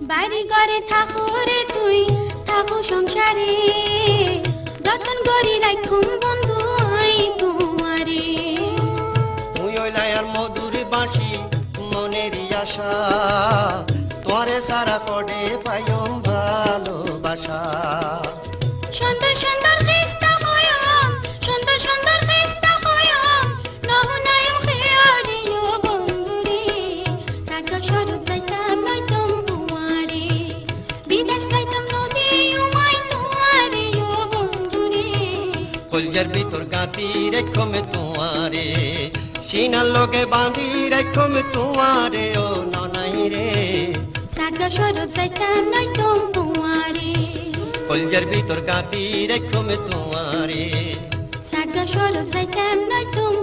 বাড়ি ঘরে থাকো রে তুই থাকো সংসারে যতন করি রাখুম বন্ধু আই তোমারে তুই ওইলায়ার মধুর বাঁশি মনেরই আশা তোরে সারা পড়ে পাইম ভালোবাসা সুন্দর সুন্দর খিস্তা হয়ম সুন্দর সুন্দর খিস্তা হয়ম নহনায়ম খেয়ারে ও বন্ধুরে সাগা সরব যাইতাম নয়তম তোমারে বিদেশ যাইতাম নদী উমাই তোমারে ও বন্ধুরে কলজার ভিতর গাঁতি রেখমে তোমারে সিনার লগে বাঁধি রেখমে তোমারে ও ননাই রে সাগা সরব যাইতাম নয়তম তোমারে কলজার ভিতর গাঁতি রেখমে তোমারে সাগা সরব যাইতাম নয়তম